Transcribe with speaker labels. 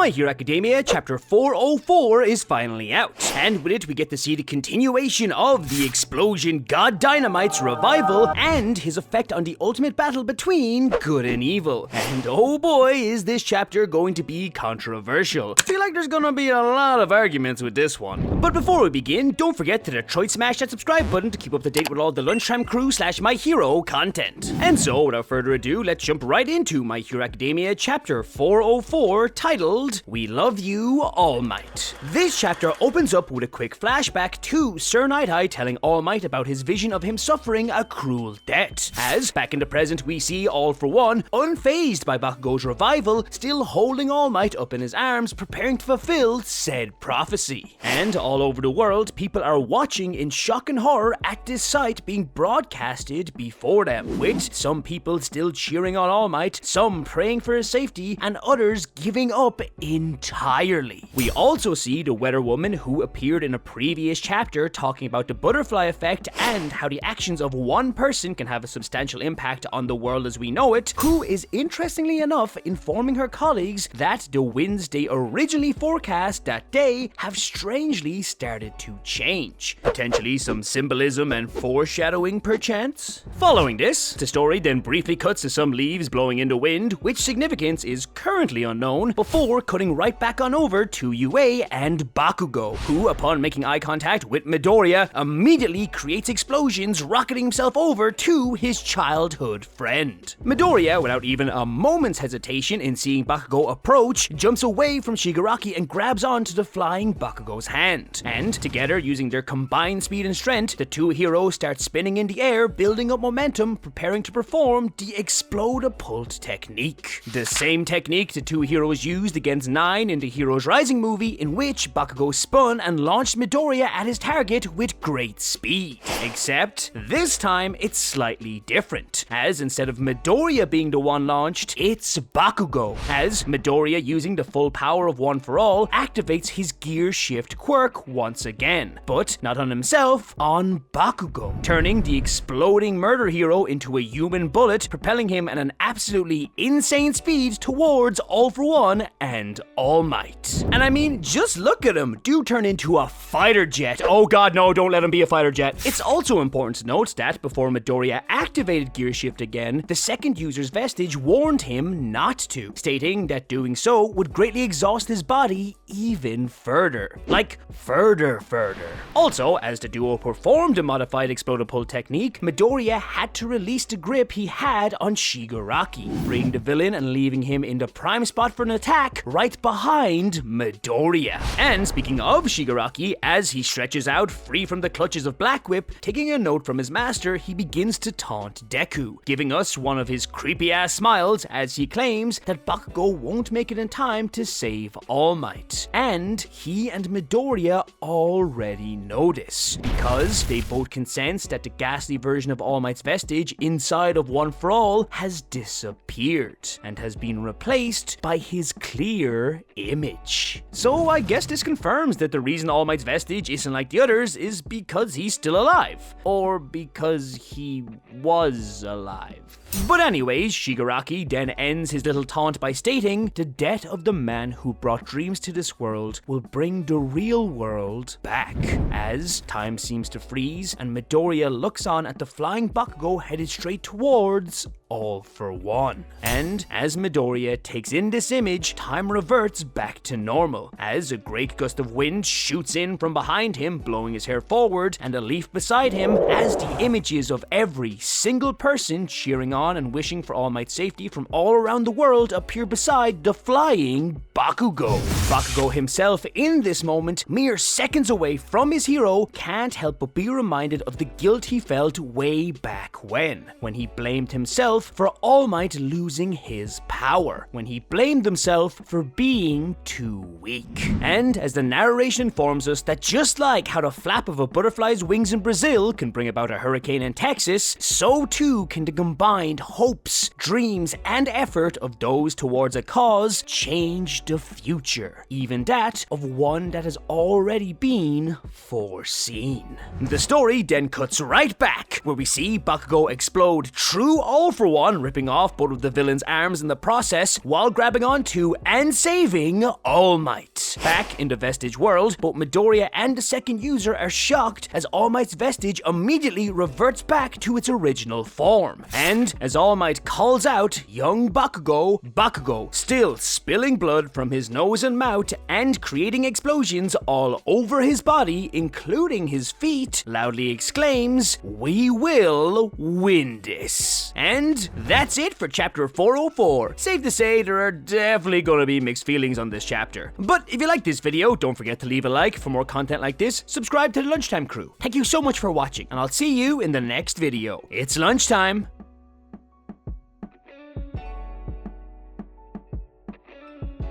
Speaker 1: My Hero Academia Chapter 404 is finally out, and with it we get to see the continuation of the Explosion God Dynamite's revival and his effect on the ultimate battle between good and evil. And oh boy, is this chapter going to be controversial. I feel like there's gonna be a lot of arguments with this one. But before we begin, don't forget to Detroit smash that subscribe button to keep up to date with all the LunchTime crew / My Hero content. And so, without further ado, let's jump right into My Hero Academia Chapter 404, titled We Love You, All Might. This chapter opens up with a quick flashback to Sir Night-Eye telling All Might about his vision of him suffering a cruel death. As, back in the present, we see All For One, unfazed by Bakugo's revival, still holding All Might up in his arms, preparing to fulfill said prophecy. And all over the world, people are watching in shock and horror at this sight being broadcasted before them, with some people still cheering on All Might, some praying for his safety, and others giving up entirely. We also see the Weather Woman who appeared in a previous chapter talking about the butterfly effect and how the actions of one person can have a substantial impact on the world as we know it, who is interestingly enough informing her colleagues that the winds they originally forecast that day have strangely started to change. Potentially some symbolism and foreshadowing perchance? Following this, the story then briefly cuts to some leaves blowing in the wind, which significance is currently unknown, before cutting right back on over to Yue and Bakugo, who, upon making eye contact with Midoriya, immediately creates explosions, rocketing himself over to his childhood friend. Midoriya, without even a moment's hesitation in seeing Bakugo approach, jumps away from Shigaraki and grabs onto the flying Bakugo's hand. And together, using their combined speed and strength, the two heroes start spinning in the air, building up momentum, preparing to perform the Explode-a-Pult technique. The same technique the two heroes used against Nine in the Heroes Rising movie, in which Bakugo spun and launched Midoriya at his target with great speed. Except, this time it's slightly different, as instead of Midoriya being the one launched, it's Bakugo, as Midoriya, using the full power of One For All, activates his gear shift quirk once again, but not on himself, on Bakugo, turning the exploding murder hero into a human bullet, propelling him at an absolutely insane speed towards All For One and All Might. And I mean, just look at him, dude turn into a fighter jet. Oh god, no, don't let him be a fighter jet. It's also important to note that before Midoriya activated gear shift again, the second user's vestige warned him not to, stating that doing so would greatly exhaust his body even further. Like, further. Also, as the duo performed a modified Explode-a-Pult technique, Midoriya had to release the grip he had on Shigaraki, freeing the villain and leaving him in the prime spot for an attack right behind Midoriya. And speaking of Shigaraki, as he stretches out free from the clutches of Black Whip, taking a note from his master, he begins to taunt Deku, giving us one of his creepy ass smiles as he claims that Bakugo won't make it in time to save All Might. And he and Midoriya already know this, because they both can sense that the ghastly version of All Might's vestige inside of One For All has disappeared and has been replaced by his clear image. So I guess this confirms that the reason All Might's vestige isn't like the others is because he's still alive, or because he was alive. But anyways, Shigaraki then ends his little taunt by stating, the death of the man who brought dreams to this world will bring the real world back. As time seems to freeze and Midoriya looks on at the flying Bakugo headed straight towards All For One. And as Midoriya takes in this image, time reverts back to normal, as a great gust of wind shoots in from behind him, blowing his hair forward, and a leaf beside him, as the images of every single person cheering on and wishing for All Might's safety from all around the world appear beside the flying Bakugo. Bakugo himself, in this moment, mere seconds away from his hero, can't help but be reminded of the guilt he felt way back when he blamed himself for All Might losing his power, when he blamed himself for being too weak. And as the narration informs us that just like how the flap of a butterfly's wings in Brazil can bring about a hurricane in Texas, so too can the combined mind, hopes, dreams, and effort of those towards a cause change the future, even that of one that has already been foreseen. The story then cuts right back, where we see Bakugo explode true All For One, ripping off both of the villain's arms in the process while grabbing onto and saving All Might. Back in the Vestige world, both Midoriya and the second user are shocked as All Might's vestige immediately reverts back to its original form. And as All Might calls out young Bakugo still spilling blood from his nose and mouth and creating explosions all over his body, including his feet, loudly exclaims, "We will win this." And that's it for chapter 404. Safe to say there are definitely gonna be mixed feelings on this chapter. But if you like this video, don't forget to leave a like. For more content like this, subscribe to the Lunchtime crew. Thank you so much for watching, and I'll see you in the next video. It's lunchtime.